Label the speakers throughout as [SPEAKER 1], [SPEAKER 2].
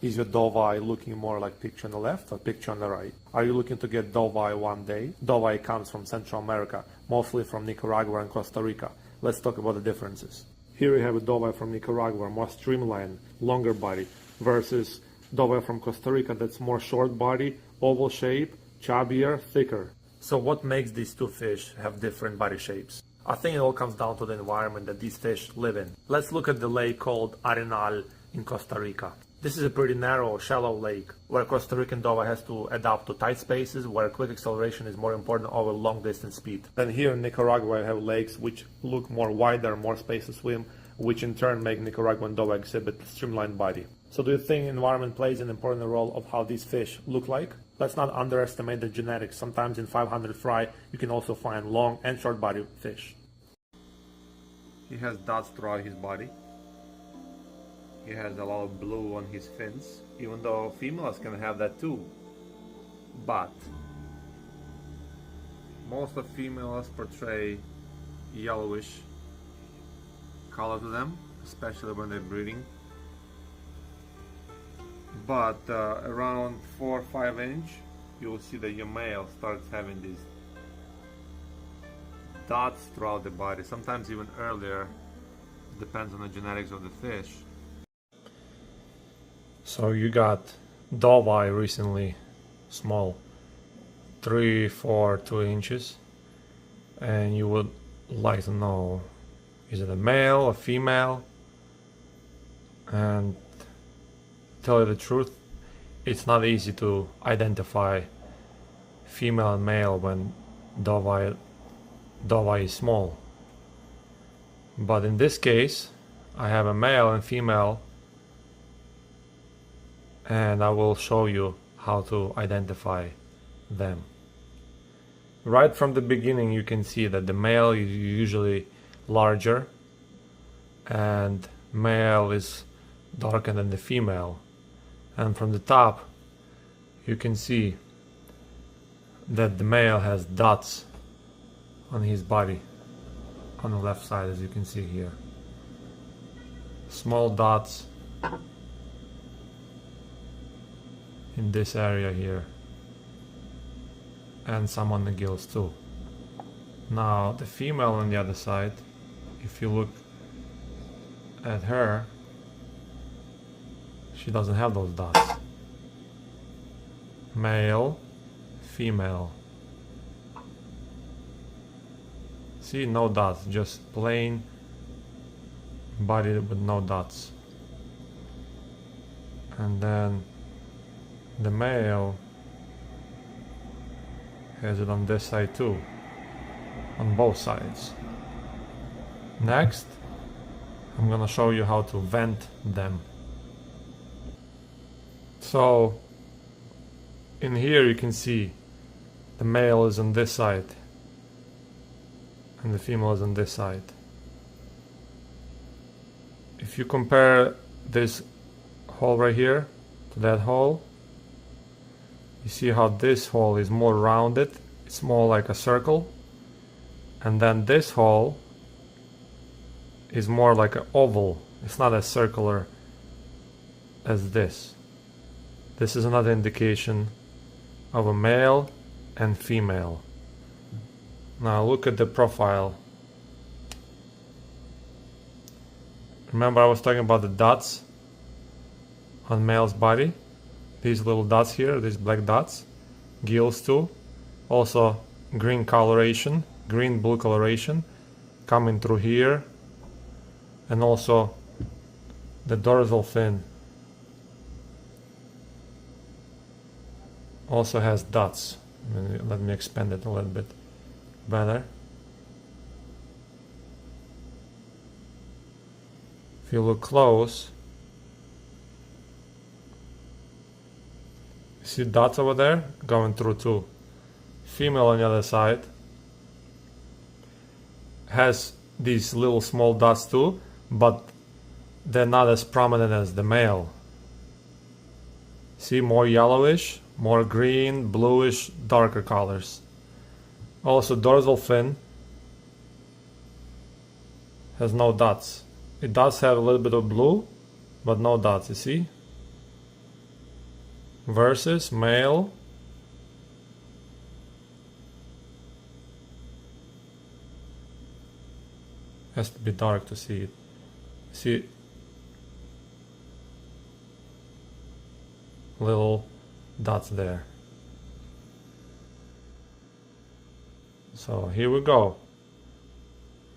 [SPEAKER 1] Is your Dovii looking more like picture on the left or picture on the right? Are you looking to get Dovii one day? Dovii comes from Central America, mostly from Nicaragua and Costa Rica. Let's talk about the differences. Here we have a Dovii from Nicaragua, more streamlined, longer body, versus Dovii from Costa Rica that's more short body, oval shape, chubbier, thicker. So what makes these two fish have different body shapes? I think it all comes down to the environment that these fish live in. Let's look at the lake called Arenal in Costa Rica. This is a pretty narrow, shallow lake where Costa Rican Dovii has to adapt to tight spaces where quick acceleration is more important over long distance speed. Then here in Nicaragua I have lakes which look more wider, more space to swim, which in turn make Nicaraguan Dovii exhibit streamlined body. So do you think environment plays an important role of how these fish look like? Let's not underestimate the genetics. Sometimes in 500 fry you can also find long and short body fish. He has dots throughout his body. He has a lot of blue on his fins, even though females can have that too. But most of females portray yellowish color to them, especially when they're breeding. But around 4 or 5 inch, you will see that your male starts having these dots throughout the body, sometimes even earlier, depends on the genetics of the fish. So you got Dovii recently, small, 3, 4, 2 inches, and you would like to know, is it a male, a female? And tell you the truth, it's not easy to identify female and male when Dovii is small. But in this case, I have a male and female, and I will show you how to identify them. Right from the beginning you can see that the male is usually larger and male is darker than the female. And from the top you can see that the male has dots on his body on the left side, as you can see here. Small dots in this area here, and some on the gills too. Now the female on the other side, if you look at her, she doesn't have those dots. Male, female. See, no dots, just plain body with no dots. And then the male has it on this side too, on both sides. Next, I'm gonna show you how to vent them. So in here you can see the male is on this side and the female is on this side. If you compare this hole right here to that hole, you see how this hole is more rounded, it's more like a circle, and then this hole is more like an oval, it's not as circular as this. This is another indication of a male and female. Now look at the profile. Remember I was talking about the dots on male's body? These little dots here, these black dots, gills too, also green coloration, green blue coloration coming through here, and also the dorsal fin also has dots. Let me expand it a little bit better. If you look close, see dots over there going through too. Female on the other side has these little small dots too, but they're not as prominent as the male. See, more yellowish, more green, bluish, darker colors. Also dorsal fin has no dots. It does have a little bit of blue, but no dots, you see? versus male has to be dark to see it. See little dots there. So here we go.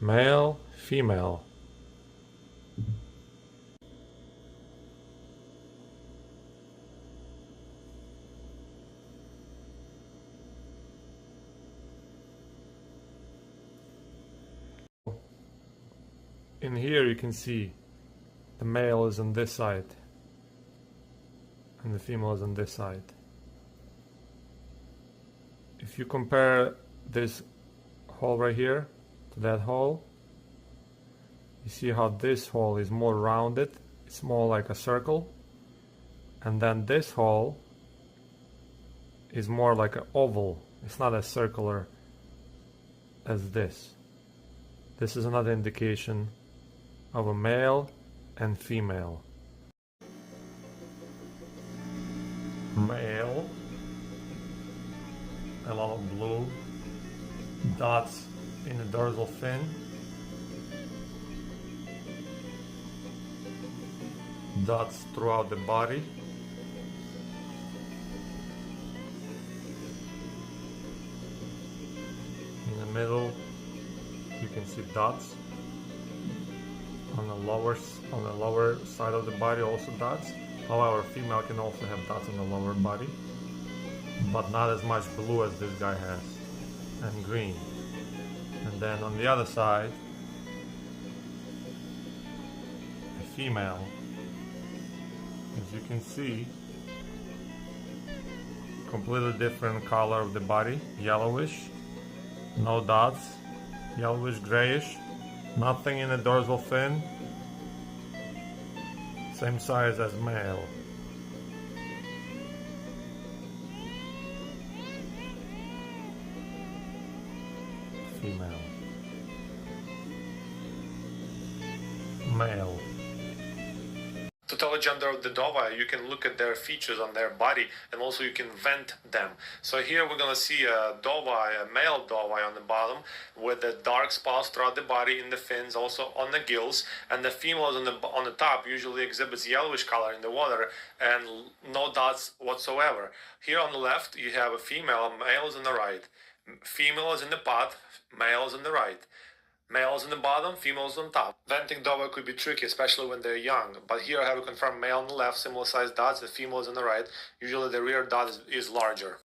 [SPEAKER 1] Male, female. In here you can see the male is on this side and the female is on this side. If you compare this hole right here to that hole, you see how this hole is more rounded, it's more like a circle, and then this hole is more like an oval, it's not as circular as this. This is another indication of a male and female. Male, a lot of blue dots in the dorsal fin, dots throughout the body, in the middle you can see dots. On the lower side of the body also dots. However, female can also have dots on the lower body, but not as much blue as this guy has, and green. And then on the other side, the female, as you can see, completely different color of the body, yellowish, no dots, yellowish grayish, nothing in the dorsal fin, same size as male. Female. Male. To tell the gender of the Dovii, you can look at their features on their body, and also you can vent them. So here we're gonna see a Dovii, a male Dovii on the bottom, with the dark spots throughout the body, in the fins, also on the gills, and the females on the top usually exhibits yellowish color in the water and no dots whatsoever. Here on the left you have a female, male is on the right. Female is in the pot, male is on the right. Males on the bottom, females on top. Venting Dovii could be tricky, especially when they're young. But here I have a confirmed male on the left, similar sized dots, the female is on the right. Usually the rear dot is larger.